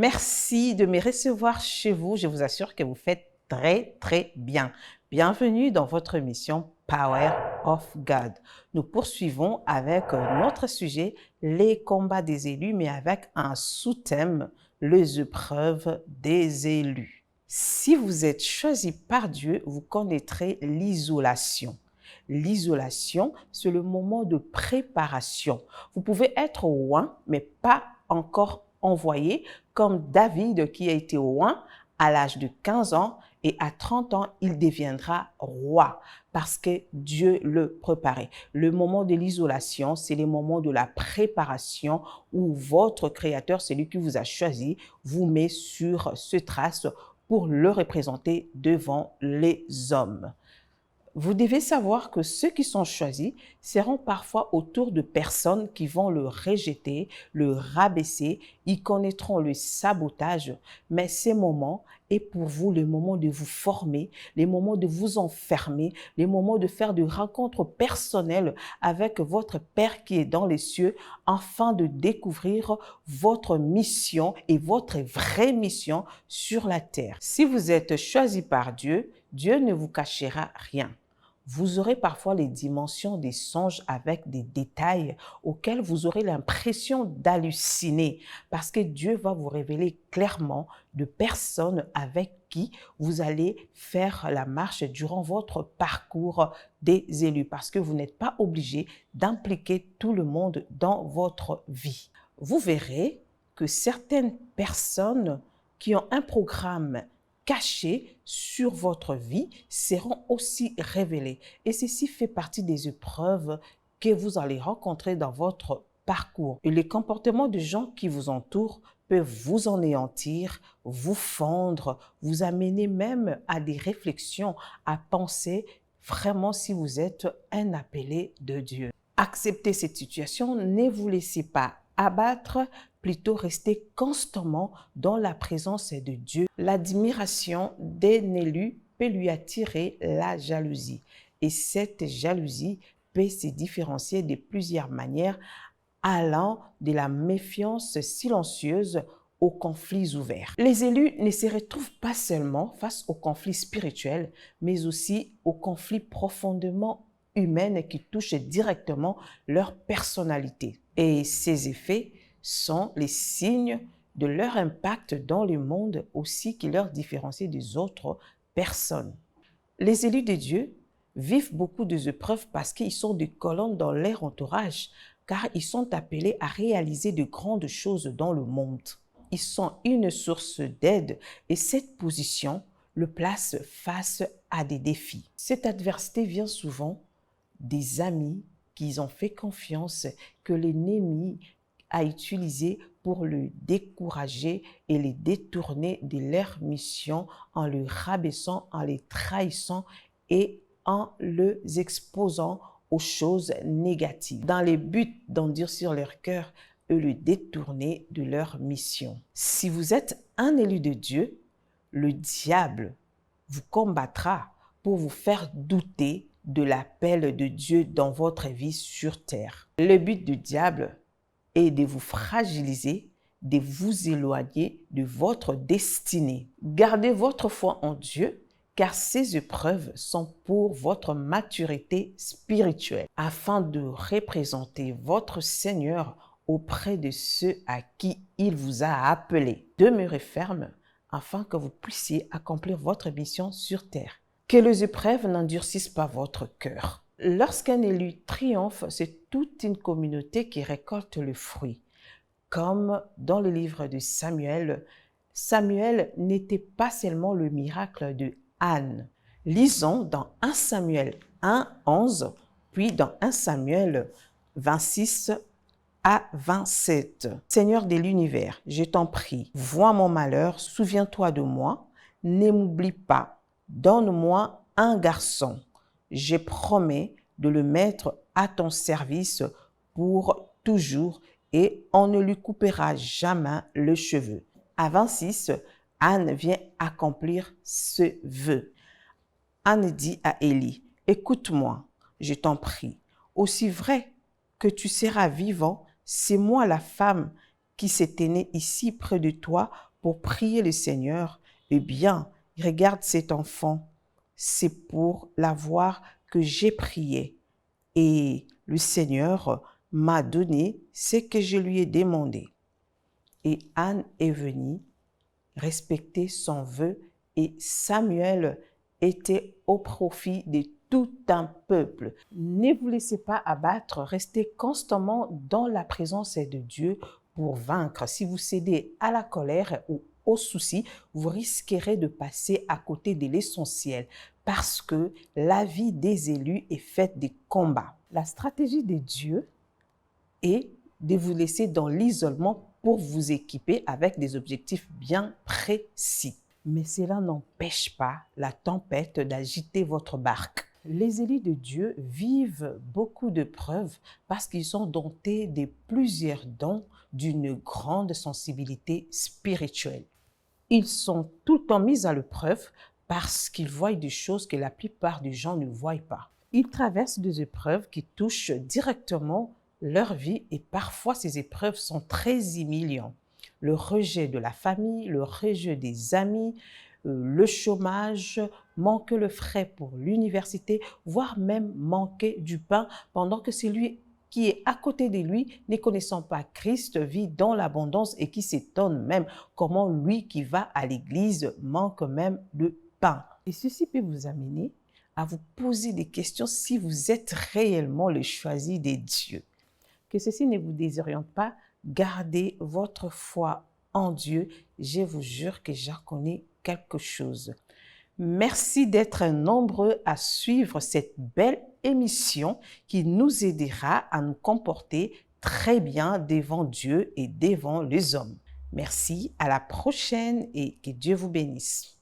Merci de me recevoir chez vous. Je vous assure que vous faites très, très bien. Bienvenue dans votre émission Power of God. Nous poursuivons avec notre sujet, les combats des élus, mais avec un sous-thème, les épreuves des élus. Si vous êtes choisi par Dieu, vous connaîtrez l'isolation. L'isolation, c'est le moment de préparation. Vous pouvez être oint, mais pas encore envoyé, comme David qui a été oint à l'âge de 15 ans et à 30 ans, il deviendra roi parce que Dieu le préparait. Le moment de l'isolation, c'est le moment de la préparation où votre Créateur, celui qui vous a choisi, vous met sur ce trace pour le représenter devant les hommes. Vous devez savoir que ceux qui sont choisis seront parfois autour de personnes qui vont le rejeter, le rabaisser, ils connaîtront le sabotage, mais ces moments est pour vous le moment de vous former, les moments de vous enfermer, les moments de faire des rencontres personnelles avec votre Père qui est dans les cieux, afin de découvrir votre mission et votre vraie mission sur la terre. Si vous êtes choisi par Dieu, Dieu ne vous cachera rien. Vous aurez parfois les dimensions des songes avec des détails auxquels vous aurez l'impression d'halluciner parce que Dieu va vous révéler clairement de personnes avec qui vous allez faire la marche durant votre parcours des élus parce que vous n'êtes pas obligé d'impliquer tout le monde dans votre vie. Vous verrez que certaines personnes qui ont un programme cachés sur votre vie seront aussi révélés. Et ceci fait partie des épreuves que vous allez rencontrer dans votre parcours. Et les comportements de gens qui vous entourent peuvent vous anéantir, vous fendre, vous amener même à des réflexions, à penser vraiment si vous êtes un appelé de Dieu. Acceptez cette situation, ne vous laissez pas abattre, plutôt rester constamment dans la présence de Dieu. L'admiration d'un élu peut lui attirer la jalousie. Et cette jalousie peut se différencier de plusieurs manières, allant de la méfiance silencieuse aux conflits ouverts. Les élus ne se retrouvent pas seulement face aux conflits spirituels, mais aussi aux conflits profondément humains qui touchent directement leur personnalité. Et ces effets sont les signes de leur impact dans le monde aussi qui leur différencie des autres personnes. Les élus de Dieu vivent beaucoup d'épreuves parce qu'ils sont des colonnes dans leur entourage, car ils sont appelés à réaliser de grandes choses dans le monde. Ils sont une source d'aide et cette position le place face à des défis. Cette adversité vient souvent des amis qu'ils ont fait confiance, que l'ennemi a utilisé pour le décourager et les détourner de leur mission en le rabaissant, en les trahissant et en les exposant aux choses négatives, dans le but d'endurcir leur cœur et le détourner de leur mission. Si vous êtes un élu de Dieu, le diable vous combattra pour vous faire douter de l'appel de Dieu dans votre vie sur terre. Le but du diable est de vous fragiliser, de vous éloigner de votre destinée. Gardez votre foi en Dieu, car ces épreuves sont pour votre maturité spirituelle, afin de représenter votre Seigneur auprès de ceux à qui il vous a appelé. Demeurez ferme, afin que vous puissiez accomplir votre mission sur terre. Que les épreuves n'endurcissent pas votre cœur. Lorsqu'un élu triomphe, c'est toute une communauté qui récolte le fruit. Comme dans le livre de Samuel, Samuel n'était pas seulement le miracle de Anne. Lisons dans 1 Samuel 1, 11, puis dans 1 Samuel 26 à 27. Seigneur de l'univers, je t'en prie, vois mon malheur, souviens-toi de moi, ne m'oublie pas. Donne-moi un garçon. Je promets de le mettre à ton service pour toujours et on ne lui coupera jamais le cheveu. À 26, Anne vient accomplir ce vœu. Anne dit à Élie, écoute-moi, je t'en prie, aussi vrai que tu seras vivant, c'est moi la femme qui s'est tenue ici près de toi pour prier le Seigneur, eh bien, regarde cet enfant, c'est pour l'avoir que j'ai prié. Et le Seigneur m'a donné ce que je lui ai demandé. Et Anne est venue respecter son vœu et Samuel était au profit de tout un peuple. Ne vous laissez pas abattre, restez constamment dans la présence de Dieu pour vaincre. Si vous cédez à la colère ou aux soucis, vous risquerez de passer à côté de l'essentiel parce que la vie des élus est faite de combats. La stratégie de Dieu est de vous laisser dans l'isolement pour vous équiper avec des objectifs bien précis. Mais cela n'empêche pas la tempête d'agiter votre barque. Les élus de Dieu vivent beaucoup de preuves parce qu'ils sont dotés de plusieurs dons d'une grande sensibilité spirituelle. Ils sont tout le temps mis à l'épreuve parce qu'ils voient des choses que la plupart des gens ne voient pas. Ils traversent des épreuves qui touchent directement leur vie et parfois ces épreuves sont très humiliantes. Le rejet de la famille, le rejet des amis, le chômage, manquer le frais pour l'université, voire même manquer du pain pendant que celui qui est à côté de lui, ne connaissant pas Christ, vit dans l'abondance et qui s'étonne même comment lui qui va à l'église manque même de pain. Et ceci peut vous amener à vous poser des questions si vous êtes réellement le choisi de Dieu. Que ceci ne vous désoriente pas, gardez votre foi en Dieu. Je vous jure que j'en connais quelque chose. Merci d'être nombreux à suivre cette belle émission qui nous aidera à nous comporter très bien devant Dieu et devant les hommes. Merci, à la prochaine et que Dieu vous bénisse.